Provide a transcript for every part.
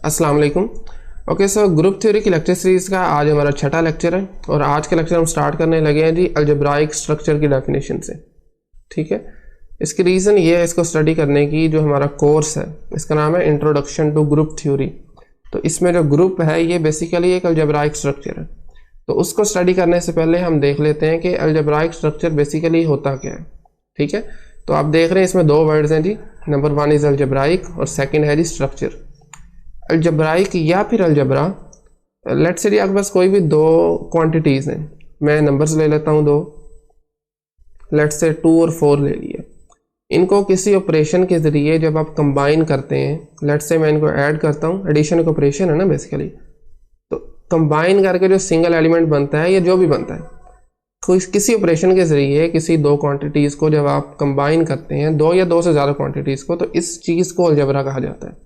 अस्सलाम वालेकुम। Okay so group theory की लेक्चर सीरीज़ का आज हमारा छठा लेक्चर है और आज का लेक्चर हम स्टार्ट करने लगे हैं जी अलजेब्राइक स्ट्रक्चर की डेफिनेशन से। ठीक है, इसकी रीज़न ये है इसको स्टडी करने की, जो हमारा कोर्स है इसका नाम है इंट्रोडक्शन टू ग्रुप थ्योरी। तो इसमें जो ग्रुप है ये बेसिकली एक अलजेब्राइक स्ट्रक्चर है। तो उसको स्टडी करने से पहले हम देख लेते हैं कि अलजेब्राइक स्ट्रक्चर बेसिकली होता क्या है। ठीक है, तो आप देख रहे हैं इसमें दो वर्ड्स हैं जी, नंबर वन इज़ अलजेब्राइक और सेकेंड है जी स्ट्रक्चर। अलजेब्राइक या फिर अलजबरा, लेट्स से आपके पास कोई भी दो क्वांटिटीज़ हैं, मैं नंबर्स ले लेता हूँ दो, लेट्स से 2 और 4 ले लिए। इनको किसी ऑपरेशन के ज़रिए जब आप कंबाइन करते हैं, लेट्स से मैं इनको ऐड करता हूँ, एडिशन एक ऑपरेशन है ना बेसिकली, तो कंबाइन करके जो सिंगल एलिमेंट बनता है या जो भी बनता है, किसी ऑपरेशन के ज़रिए किसी दो क्वांटिटीज़ को जब आप कंबाइन करते हैं, दो या दो से ज़्यादा क्वांटिटीज़ को, तो इस चीज़ को अलजबरा कहा जाता है।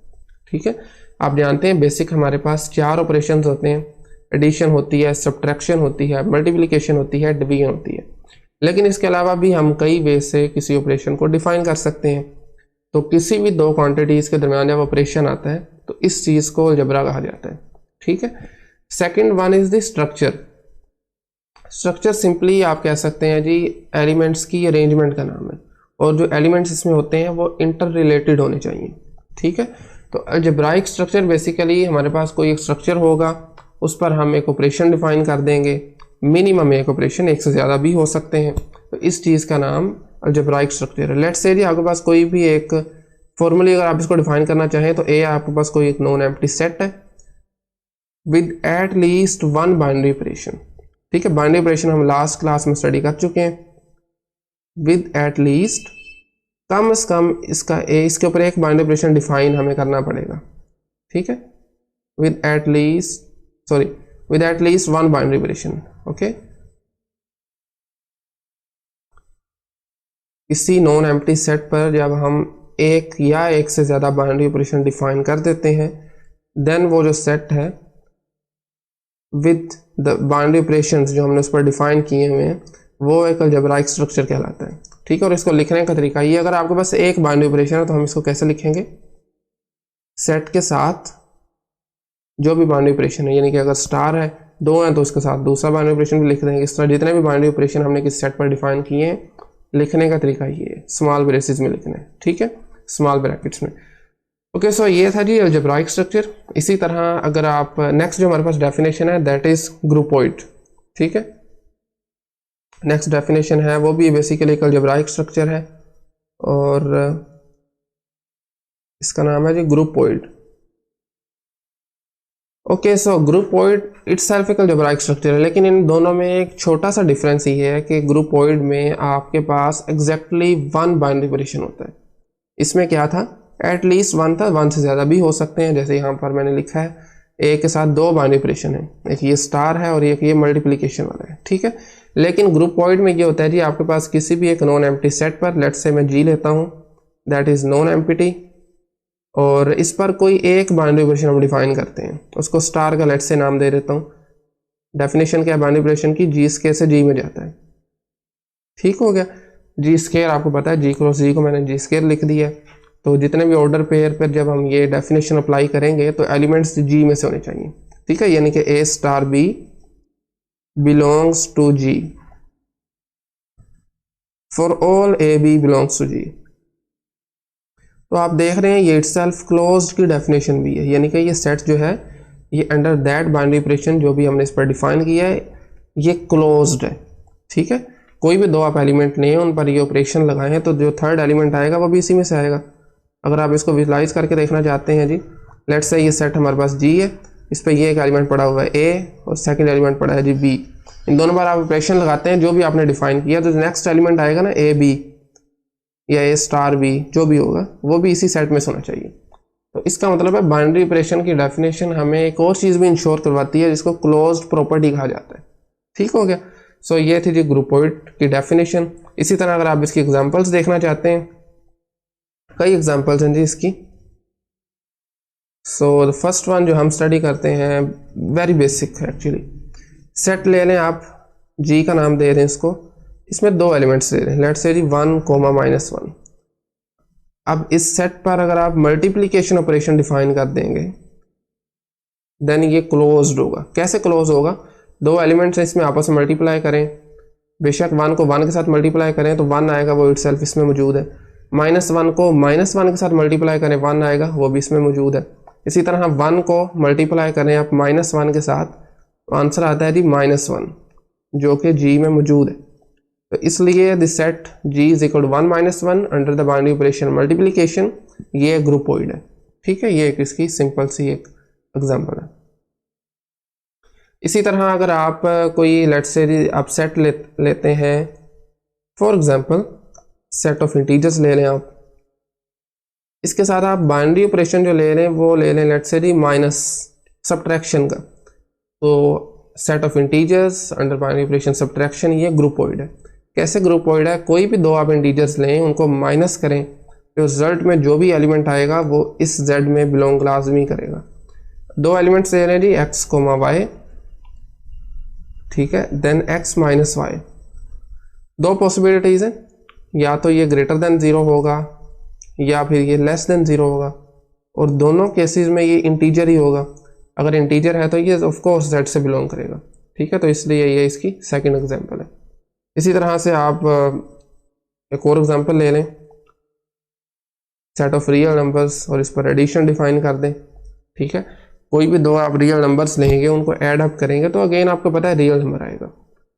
ठीक है, आप जानते हैं बेसिक हमारे पास 4 ऑपरेशंस होते हैं, एडिशन होती है, सब्ट्रैक्शन होती है, मल्टीप्लिकेशन होती है, डिवीजन होती है। लेकिन इसके अलावा भी हम कई वे से किसी ऑपरेशन को डिफाइन कर सकते हैं। तो किसी भी दो क्वांटिटीज़ के दरमियान जब ऑपरेशन आता है तो इस चीज़ को अलजबरा कहा जाता है। ठीक है, second one is the structure. Structure simply आप कह सकते हैं जी एलिमेंट्स की अरेंजमेंट का नाम है, और जो एलिमेंट्स इसमें होते हैं वो इंटर रिलेटेड होने चाहिए। ठीक है, तो अलजेब्राइक स्ट्रक्चर बेसिकली हमारे पास कोई एक स्ट्रक्चर होगा, उस पर हम एक ऑपरेशन डिफाइन कर देंगे, मिनिमम एक ऑपरेशन, एक से ज़्यादा भी हो सकते हैं, तो इस चीज़ का नाम अलजेब्राइक स्ट्रक्चर है। लेट्स से जी आपके पास कोई भी एक फॉर्मली अगर आप इसको डिफाइन करना चाहें तो ए आपके पास कोई एक नॉन एम्प्टी सेट है with at least one binary operation. ठीक है, बाइनरी ऑपरेशन हम लास्ट क्लास में स्टडी कर चुके हैं। विद एट लीस्ट, कम से कम इसके ऊपर एक बाइनरी ऑपरेशन डिफाइन हमें करना पड़ेगा। ठीक है, with at least one binary operation. Okay, इसी नॉन एम्प्टी सेट पर जब हम एक या एक से ज़्यादा बाइनरी ऑपरेशन डिफाइन कर देते हैं, देन वो जो सेट है विद द बाइनरी ऑपरेशंस जो हमने उस पर डिफाइन किए हुए हैं, वो एक अलजेब्राइक स्ट्रक्चर कहलाता है। ठीक है, और इसको लिखने का तरीका ये, अगर आपके पास एक बाइनरी ऑपरेशन है तो हम इसको कैसे लिखेंगे, सेट के साथ जो भी बाइनरी ऑपरेशन है, यानी कि अगर स्टार है, दो हैं तो उसके साथ दूसरा बाइनरी ऑपरेशन भी लिख देंगे। इस तरह जितने भी बाइनरी ऑपरेशन हमने किस सेट पर डिफाइन किए हैं, लिखने का तरीका ये है, स्मॉल ब्रेसेस में लिखना है। ठीक है, स्मॉल ब्रैकेट्स में। ओके, सो ये था जी अलजेब्राइक स्ट्रक्चर। इसी तरह अगर आप नेक्स्ट जो हमारे पास डेफिनेशन है दैट इज ग्रुपॉइड। ठीक है, नेक्स्ट डेफिनेशन है वो भी बेसिकली एक अलजेब्राइक स्ट्रक्चर है और इसका नाम है जी ग्रुपॉइड। ओके, सो ग्रुपॉइड इटसेल्फ एक अलजेब्राइक स्ट्रक्चर है, लेकिन इन दोनों में एक छोटा सा डिफरेंस ये है कि ग्रुपॉइड में आपके पास एग्जैक्टली वन बाइनरी ऑपरेशन होता है। इसमें क्या था, एटलीस्ट वन था, वन से ज़्यादा भी हो सकते हैं, जैसे यहाँ पर मैंने लिखा है ए के साथ दो बाइनरी ऑपरेशन है, एक ये स्टार है और एक ये मल्टीप्लिकेशन वाला है। ठीक है, लेकिन ग्रुपॉइड में ये होता है जी आपके पास किसी भी एक नॉन एम्प्टी सेट पर, लेट्स से मैं जी लेता हूँ, दैट इज़ नॉन एम्प्टी, और इस पर कोई एक बाइनरी ऑपरेशन हम डिफाइन करते हैं, उसको स्टार का लेट्स से नाम दे देता हूँ। डेफिनेशन क्या है बाइनरी ऑपरेशन की, जी स्केयर से जी में जाता है। ठीक हो गया, जी स्केयर आपको पता है, जी क्रॉस जी को मैंने जी स्केयर लिख दिया। तो जितने भी ऑर्डर पेयर पर जब हम ये डेफिनेशन अप्लाई करेंगे तो एलिमेंट्स जी में से होने चाहिए। ठीक है, यानी कि A star B belongs to G for all A B belongs to G. तो आप देख रहे हैं ये इटसेल्फ क्लोज्ड की डेफिनेशन भी है, यानी कि ये सेट जो है ये अंडर दैट बाइनरी ऑपरेशन जो भी हमने इस पर डिफाइन किया है ये क्लोज्ड है। ठीक है, कोई भी दो आप एलिमेंट नहीं है उन पर ये ऑपरेशन लगाए हैं तो जो थर्ड एलिमेंट आएगा वो भी इसी में से आएगा। अगर आप इसको विजुलाइज करके देखना चाहते हैं जी, लेट्स से ये सेट हमारे पास जी है, इस पर ये एक एलिमेंट पड़ा हुआ है ए और सेकंड एलिमेंट पड़ा है जी बी, इन दोनों पर आप ऑपरेशन लगाते हैं जो भी आपने डिफाइन किया, तो नेक्स्ट एलिमेंट आएगा ना ए बी या ए स्टार बी, जो भी होगा वो भी इसी सेट में होना चाहिए। तो इसका मतलब है बाइनरी ऑपरेशन की डेफिनेशन हमें एक और चीज़ भी इंश्योर करवाती है जिसको क्लोज्ड प्रॉपर्टी कहा जाता है। ठीक हो गया, सो ये थी जी ग्रुपॉइड की डेफिनेशन। इसी तरह अगर आप इसकी एग्जांपल्स देखना चाहते हैं, कई एग्जांपल्स हैं जी इसकी। सो द फर्स्ट वन जो हम स्टडी करते हैं वेरी बेसिक है एक्चुअली। सेट ले लें आप, जी का नाम दे दें इसको, इसमें दो एलिमेंट्स दे दें, लेट्स से जी 1, -1। अब इस सेट पर अगर आप मल्टीप्लिकेशन ऑपरेशन डिफाइन कर देंगे देन ये क्लोज्ड होगा। कैसे क्लोज होगा? दो एलिमेंट्स इसमें आपस में मल्टीप्लाई करें, बेशक 1 को 1 के साथ मल्टीप्लाई करें तो 1 आएगा, वो इटसेल्फ इसमें मौजूद है। -1 को -1 के साथ मल्टीप्लाई करें 1 आएगा, वो भी इसमें मौजूद है। इसी तरह 1 को मल्टीप्लाई करें आप -1 के साथ तो आंसर आता है जी -1, जो कि जी में मौजूद है। तो इसलिए the set G is equal to 1 -1 under the binary operation multiplication, ये ग्रुपोइड है। ठीक है, ये एक इसकी सिंपल सी एक एग्जांपल है। इसी तरह अगर आप कोई लेट्स से आप सेट लेते हैं, for example set of integers ले लें आप, इसके साथ आप बाइनरी ऑपरेशन जो ले लें वो ले लें लेट्स से माइनस सब्ट्रैक्शन का, तो set of integers under binary operation subtraction, ये ग्रुपोइड है। कैसे ग्रुपोइड है? कोई भी दो आप इंटीजर्स लें, उनको माइनस करें, तो रिजल्ट में जो भी एलिमेंट आएगा वो इस जेड में बिलोंग लाजमी करेगा। दो एलिमेंट्स ले लें जी, एक्स कोमा वाई, ठीक है, देन एक्स माइनस वाई। दो पॉसिबिलिटीज हैं, या तो ये ग्रेटर देन 0 होगा या फिर ये लेस देन 0 होगा, और दोनों केसेस में ये इंटीजर ही होगा। अगर इंटीजर है तो ये ऑफ कोर्स जेड से बिलोंग करेगा। ठीक है, तो इसलिए ये इसकी सेकंड एग्जांपल है। इसी तरह से आप एक और एग्जांपल ले लें, सेट ऑफ रियल नंबर्स, और इस पर एडिशन डिफाइन कर दें। ठीक है, कोई भी दो आप रियल नंबर्स लेंगे, उनको ऐड अप करेंगे तो अगेन आपको पता है रियल नंबर आएगा।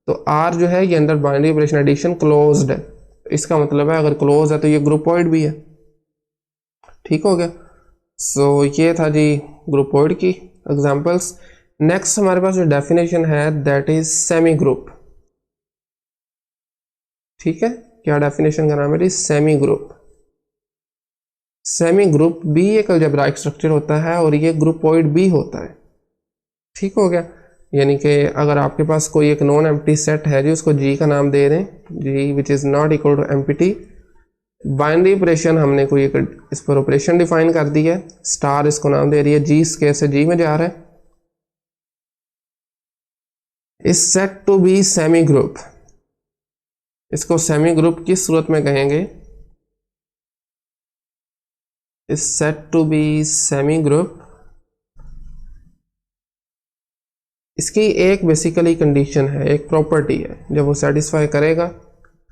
तो आर जो है ये under binary operation addition closed है, इसका मतलब है अगर क्लोज है तो ये ग्रुपोइड भी है। ठीक हो गया। सो ये था जी ग्रुपोइड की एग्जांपल्स। नेक्स्ट हमारे पास जो डेफिनेशन है दैट इज सेमी ग्रुप। ठीक है, क्या डेफिनेशन का नाम है जी? Semi group. सेमी ग्रुप भी एक अलजेब्राइक स्ट्रक्चर होता है और ये ग्रुपोइड भी होता है। ठीक हो गया, यानी कि अगर आपके पास कोई एक नॉन एम्प्टी सेट है जी, उसको जी का नाम दे दें, G which is not equal to empty. Binary operation हमने कोई एक इस पर ऑपरेशन डिफाइन कर दी है, स्टार इसको नाम दे रही है, जी स्केयर से जी में जा रहा है, is said to be semi group. इसको सेमी ग्रुप किस सूरत में कहेंगे? Is said to be semi group, इसकी एक बेसिकली कंडीशन है, एक प्रॉपर्टी है, जब वो सेटिस्फाई करेगा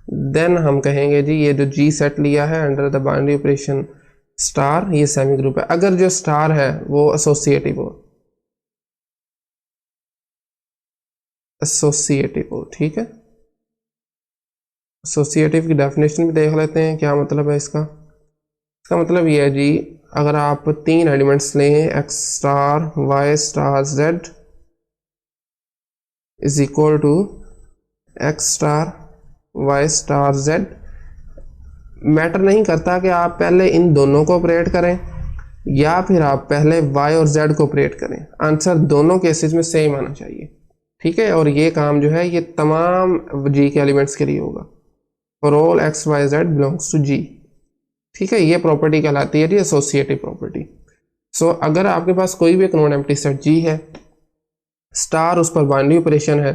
देन हम कहेंगे जी ये जो जी सेट लिया है under the binary operation star, ये सेमी ग्रुप है। अगर जो स्टार है वो एसोसिएटिव हो, एसोसिएटिव हो। ठीक है, एसोसिएटिव की डेफिनेशन भी देख लेते हैं, क्या मतलब है इसका। इसका मतलब ये है जी, अगर आप तीन एलिमेंट्स लें, X star Y star Z is equal to X star Y star Z, matter नहीं करता कि आप पहले इन दोनों को ऑपरेट करें या फिर आप पहले वाई और जेड को ऑपरेट करें, आंसर दोनों केसेस में सेम आना चाहिए। ठीक है, और ये काम जो है ये तमाम जी के एलिमेंट्स के लिए होगा, for all x y z belongs to G. ठीक है, ये प्रॉपर्टी कहलाती है जी एसोसिएटिव प्रॉपर्टी। सो अगर आपके पास कोई भी एक नॉन एम्प्टी सेट जी है, स्टार उस पर बाइनरी ऑपरेशन है,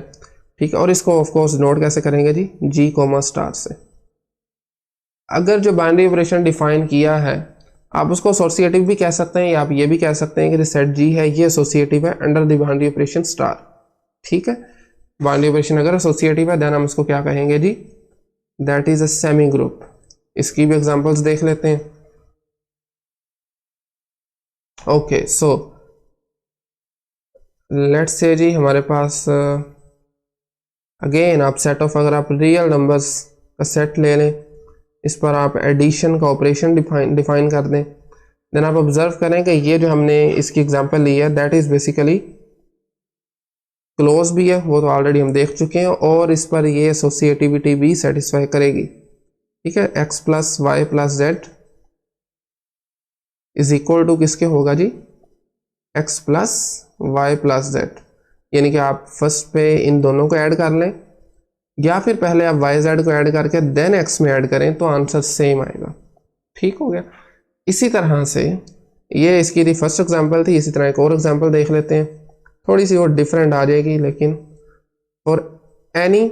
ठीक है, और इसको ऑफ कोर्स नोट कैसे करेंगे जी? जी कोमा स्टार से। अगर जो बाइनरी ऑपरेशन डिफाइन किया है आप उसको एसोसिएटिव भी कह सकते हैं, या आप ये भी कह सकते हैं कि सेट जी है ये एसोसिएटिव है under the binary operation star. ठीक है, बाइनरी ऑपरेशन अगर एसोसिएटिव है देन हम इसको क्या कहेंगे जी? That is a semi group. इसकी भी एग्जांपल्स देख लेते हैं। ओके, सो लेट्स से जी हमारे पास अगेन आप सेट ऑफ, अगर आप रियल नंबर्स का सेट ले लें, इस पर आप एडिशन का ऑपरेशन डिफाइन कर दें, देन आप ऑब्जर्व करें कि ये जो हमने इसकी एग्जांपल ली है दैट इज बेसिकली क्लोज भी है, वो तो ऑलरेडी हम देख चुके हैं, और इस पर ये एसोसिएटिविटी भी सेटिस्फाई करेगी। ठीक है, x plus y plus z is equal to किसके होगा जी? X plus y plus z, यानी कि आप फर्स्ट पे इन दोनों को ऐड कर लें या फिर पहले आप वाई जेड को ऐड करके देन एक्स में ऐड करें तो आंसर सेम आएगा। ठीक हो गया। इसी तरह से ये इसकी थी फर्स्ट एग्जांपल थी। इसी तरह एक और एग्जांपल देख लेते हैं, थोड़ी सी और डिफरेंट आ जाएगी, लेकिन for any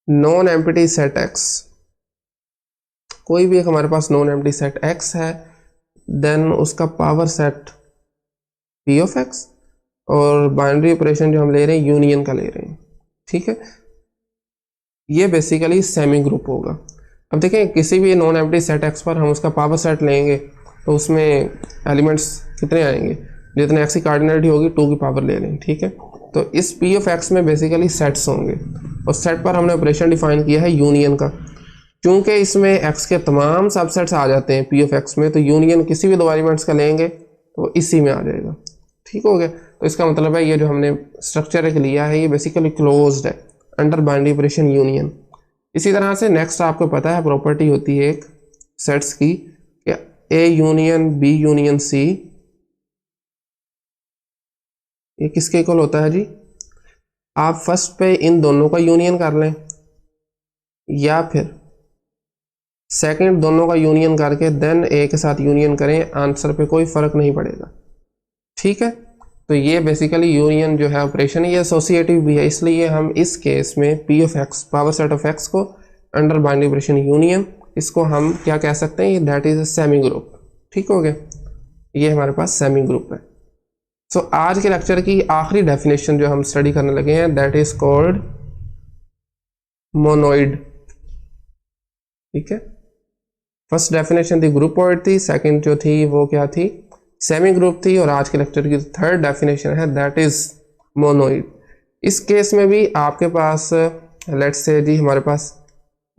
non empty set x, कोई भी एक हमारे पास नॉन एम्प्टी सेट एक्स है, देन उसका power set P of x, और बाइनरी ऑपरेशन जो हम ले रहे हैं यूनियन का ले रहे हैं, ठीक है। ये बेसिकली सेमी ग्रुप होगा। अब देखें किसी भी नॉन एम्प्टी सेट एक्स पर हम उसका पावर सेट लेंगे तो उसमें एलिमेंट्स कितने आएंगे, जितने एक्स की कार्डिनलिटी होगी 2 की पावर ले लें, ठीक है। तो इस पी ऑफ एक्स में बेसिकली सेट्स होंगे, और सेट पर हमने ऑपरेशन डिफाइन किया है यूनियन का। क्योंकि इसमें एक्स के तमाम सबसेट्स आ जाते हैं पी ऑफ एक्स में, तो यूनियन किसी भी 2 एलिमेंट्स का लेंगे तो इसी में आ जाएगा, ठीक हो गया। तो इसका मतलब है ये जो हमने स्ट्रक्चर एक लिया है ये बेसिकली क्लोज्ड है अंडर बाइनरी ऑपरेशन यूनियन। इसी तरह से नेक्स्ट आपको पता है प्रॉपर्टी होती है एक सेट्स की, A union B union C, ये किसके इक्वल होता है जी। आप फर्स्ट पे इन दोनों का यूनियन कर लें, या फिर सेकंड दोनों का यूनियन करके देन ए के साथ यूनियन करें, आंसर पे कोई फर्क नहीं पड़ेगा, ठीक है। तो ये बेसिकली यूनियन जो है ऑपरेशन ये एसोसिएटिव भी है, इसलिए हम इस केस में P of x power set of x को अंडर बाइनरी ऑपरेशन यूनियन, इसको हम क्या कह सकते हैं, that is a semi group, ठीक हो गया। ये हमारे पास सेमी ग्रुप है। सो आज के लेक्चर की आखिरी डेफिनेशन जो हम स्टडी करने लगे हैं दैट इज कॉल्ड मोनोइड, ठीक है। फर्स्ट डेफिनेशन थी ग्रुपोइड थी, सेकंड जो थी वो क्या थी, सेमी ग्रुप थी, और आज के लेक्चर की थर्ड डेफिनेशन है दैट इज मोनोइड। इस केस में भी आपके पास लेट्स से जी हमारे पास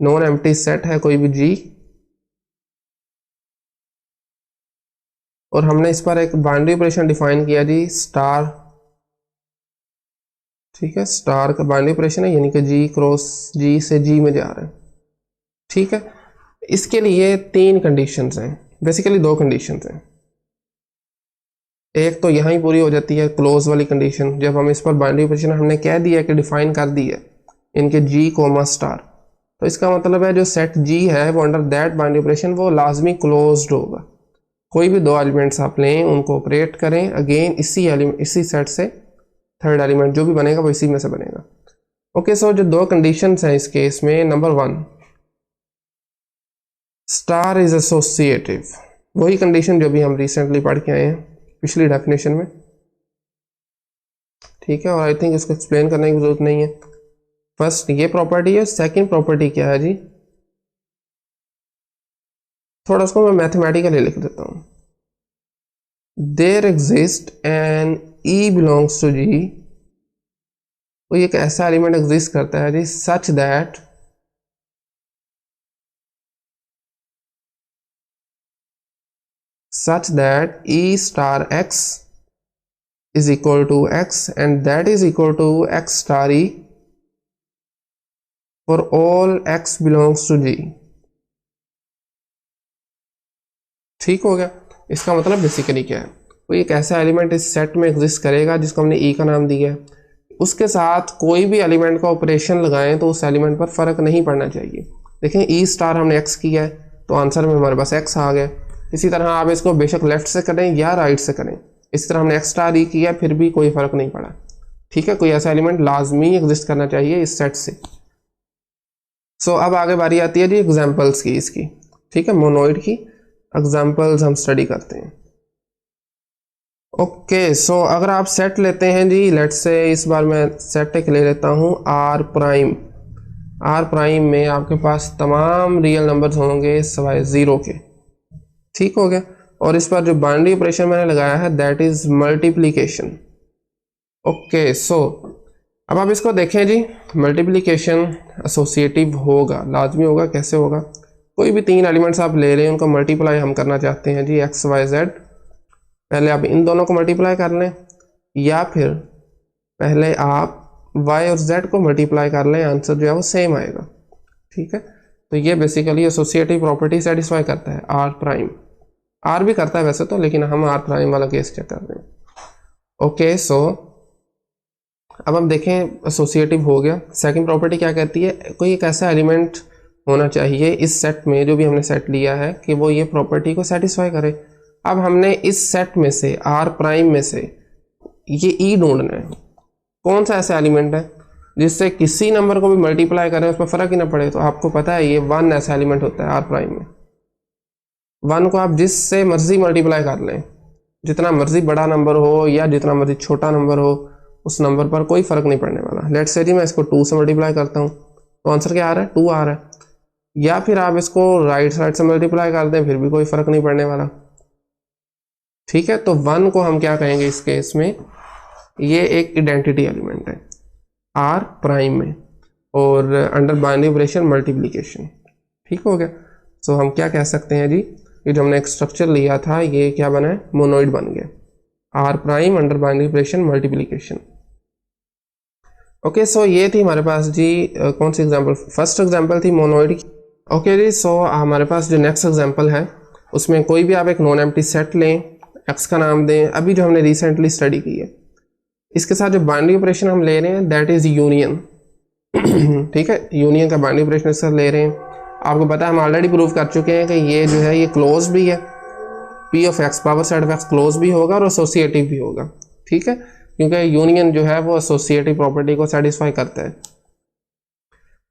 नॉन एम्प्टी सेट है कोई भी जी, और हमने इस पर एक बाइनरी ऑपरेशन डिफाइन किया जी स्टार, ठीक है। स्टार का बाइनरी ऑपरेशन है यानी कि जी क्रॉस जी से जी में जा रहे हैं, ठीक है। इसके लिए 3 कंडीशंस हैं, बेसिकली 2 कंडीशंस हैं। एक तो यहाँ ही पूरी हो जाती है क्लोज वाली कंडीशन, जब हम इस पर बाइनरी ऑपरेशन हमने कह दिया कि डिफाइन कर दी है इनके जी कोमा स्टार, तो इसका मतलब है जो सेट जी है वो अंडर दैट बाइनरी ऑपरेशन वो लाजमी क्लोज्ड होगा। कोई भी 2 एलिमेंट्स आप लें उनको ऑपरेट करें, अगेन इसी सेट से थर्ड एलिमेंट जो भी बनेगा वो इसी में से बनेगा। ओके, सो जो 2 कंडीशंस हैं इस केस में, नंबर 1 स्टार इज एसोसिएटिव, वही कंडीशन जो भी हम रिसेंटली पढ़ के आए हैं पिछली डेफिनेशन में, ठीक है। और आई थिंक इसको एक्सप्लेन करने की जरूरत नहीं है। फर्स्ट ये प्रॉपर्टी है, सेकंड प्रॉपर्टी क्या है जी, थोड़ा उसको मैं मैथमेटिकली लिख देता हूं। There exist an e belongs to G, कोई एक ऐसा एलिमेंट एग्जिस्ट करता है जी such that E star x is equal to x and that is equal to x star E for all x belongs to G, ठीक हो गया। इसका मतलब बेसिकली क्या है, कोई एक ऐसा एलिमेंट इस सेट में एग्जिस्ट करेगा जिसको हमने E का नाम दिया है, उसके साथ कोई भी एलिमेंट का ऑपरेशन लगाएं तो उस एलिमेंट पर फर्क नहीं पड़ना चाहिए। देखें E स्टार हमने x किया है तो आंसर में हमारे पास x आ गया। इसी तरह आप इसको बेशक लेफ्ट से करें या राइट से करें, इस तरह हमने एक्स स्टार ई किया फिर भी कोई फर्क नहीं पड़ा, ठीक है। कोई ऐसा एलिमेंट लाजमी एग्जिस्ट करना चाहिए इस सेट से। सो अब आगे बारी आती है जी एग्जांपल्स की इसकी, ठीक है। मोनोइड की एग्जांपल्स हम स्टडी करते हैं। ओके, सो अगर आप सेट लेते हैं जी, लेट्स से इस बार मैं सेट एक ले लेता हूं आर प्राइम। आर प्राइम में आपके पास तमाम रियल नंबर्स होंगे सिवाय 0 के, ठीक हो गया। और इस पर जो बाइनरी ऑपरेशन मैंने लगाया है दैट इज मल्टीप्लिकेशन। ओके, सो अब आप इसको देखें जी, मल्टीप्लिकेशन एसोसिएटिव होगा, लाजमी होगा। कैसे होगा, कोई भी 3 एलिमेंट्स आप ले रहे हैं उनको मल्टीप्लाई हम करना चाहते हैं जी एक्स वाई जेड, पहले आप इन दोनों को मल्टीप्लाई कर लें या फिर पहले आप वाई और जेड को मल्टीप्लाई कर लें, आंसर जो है वो सेम आएगा, ठीक है। तो ये बेसिकली एसोसिएटिव प्रॉपर्टी सेटिस्फाई करता है आर प्राइम। आर भी करता है वैसे तो, लेकिन हम आर प्राइम वाला केस चेक कर रहे हैं। ओके, सो अब हम देखें एसोसिएटिव हो गया। सेकंड प्रॉपर्टी क्या कहती है, कोई एक ऐसा एलिमेंट होना चाहिए इस सेट में जो भी हमने सेट लिया है कि वो ये प्रॉपर्टी को सेटिस्फाई करे। अब हमने इस सेट में से आर प्राइम में से ये ई ढूंढना है, कौन सा ऐसा एलिमेंट है जिससे किसी नंबर को भी मल्टीप्लाई करें उस पर फर्क ही ना पड़े। तो आपको पता है ये 1 ऐसा एलिमेंट होता है आर प्राइम में। 1 को आप जिससे मर्जी मल्टीप्लाई कर लें जितना मर्जी बड़ा नंबर हो या जितना मर्जी छोटा नंबर हो, उस नंबर पर कोई फर्क नहीं पड़ने वाला। लेट्स से जी मैं इसको 2 से मल्टीप्लाई करता हूँ तो आंसर क्या आ रहा है, 2 आ रहा है। या फिर आप इसको राइट साइड से मल्टीप्लाई कर दें, फिर भी कोई फर्क नहीं पड़ने वाला। ठीक है, तो 1 को हम क्या कहेंगे इस केस में, ये एक आइडेंटिटी एलिमेंट है आर प्राइम में और अंडर बाइनरी ऑपरेशन मल्टीप्लिकेशन। ठीक हो गया। सो हम क्या कह सकते हैं जी, ये जो हमने एक स्ट्रक्चर लिया था ये क्या बना है, मोनोइड बन गया, R prime under binary operation multiplication. Okay, so ये थी हमारे पास जी कौन सी एग्जांपल, फर्स्ट एग्जांपल थी मोनोइड की। ओके जी, सो हमारे पास जो नेक्स्ट एग्जांपल है उसमें कोई भी आप एक नॉन एम्प्टी सेट लें, एक्स का नाम दें, अभी जो हमने रिसेंटली स्टडी की है, इसके साथ जो बाइनरी ऑपरेशन हम ले रहे हैं दैट इज यूनियन। ठीक है, यूनियन का बाइनरी ऑपरेशन इसके साथ ले रहे हैं। आपको पता है हम ऑलरेडी प्रूव कर चुके हैं कि ये जो है ये क्लोज भी है, P of x power set of x close भी होगा और एसोसिएटिव भी होगा। ठीक है, क्योंकि यूनियन जो है वो एसोसिएटिव प्रॉपर्टी को सेटिस्फाई करता है।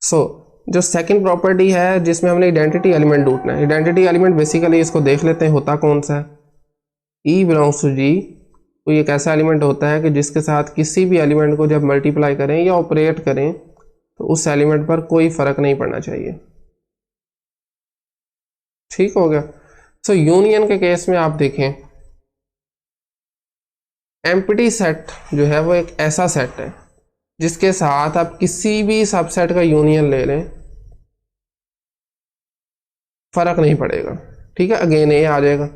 सो जो सेकंड प्रॉपर्टी है जिसमें हमने आइडेंटिटी एलिमेंट ढूंढना है, आइडेंटिटी एलिमेंट बेसिकली इसको देख लेते हैं होता कौन सा है, ई बिलोंग्स टू जी। तो ये एक ऐसा एलिमेंट होता है कि जिसके साथ किसी भी एलिमेंट को जब मल्टीप्लाई करें या ऑपरेट करें तो उस एलिमेंट पर कोई फर्क नहीं पड़ना चाहिए। ठीक हो गया। सो यूनियन के केस में आप देखें, एम्प्टी सेट जो है वो एक ऐसा सेट है जिसके साथ आप किसी भी सबसेट का यूनियन ले लें फर्क नहीं पड़ेगा। ठीक है, अगेन ए आ जाएगा,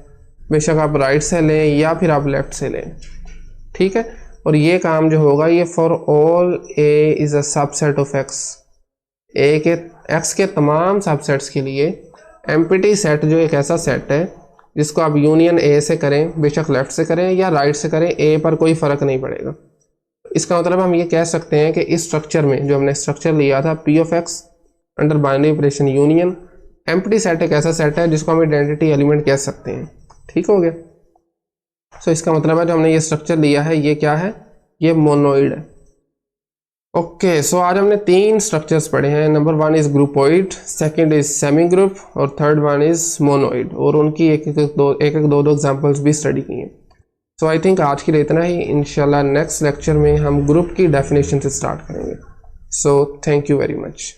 बेशक आप राइट से लें या फिर आप लेफ्ट से लें। ठीक है, और ये काम जो होगा ये for all A is a subset of X, A के एक्स के तमाम सबसेट्स के लिए एम्प्टी सेट जो एक ऐसा सेट है जिसको आप यूनियन ए से करें, बेशक लेफ्ट से करें या राइट से करें, ए पर कोई फर्क नहीं पड़ेगा। इसका मतलब हम ये कह सकते हैं कि इस स्ट्रक्चर में जो हमने स्ट्रक्चर लिया था P of x under binary operation union, empty set एक ऐसा सेट है जिसको हम आइडेंटिटी एलिमेंट कह सकते हैं। ठीक हो गया। सो इसका मतलब है जो हमने ये स्ट्रक्चर लिया है ये क्या है, ये मोनोइड है। ओके, सो आज हमने 3 स्ट्रक्चर्स पढ़े हैं। Number 1 is groupoid, second is semi group और थर्ड वन इज मोनोइड, और उनकी एक एक दो एग्जांपल्स भी स्टडी की हैं। सो आई थिंक आज के लिए इतना ही। इंशाल्लाह नेक्स्ट लेक्चर में हम ग्रुप की डेफिनेशन से स्टार्ट करेंगे। So thank you very much.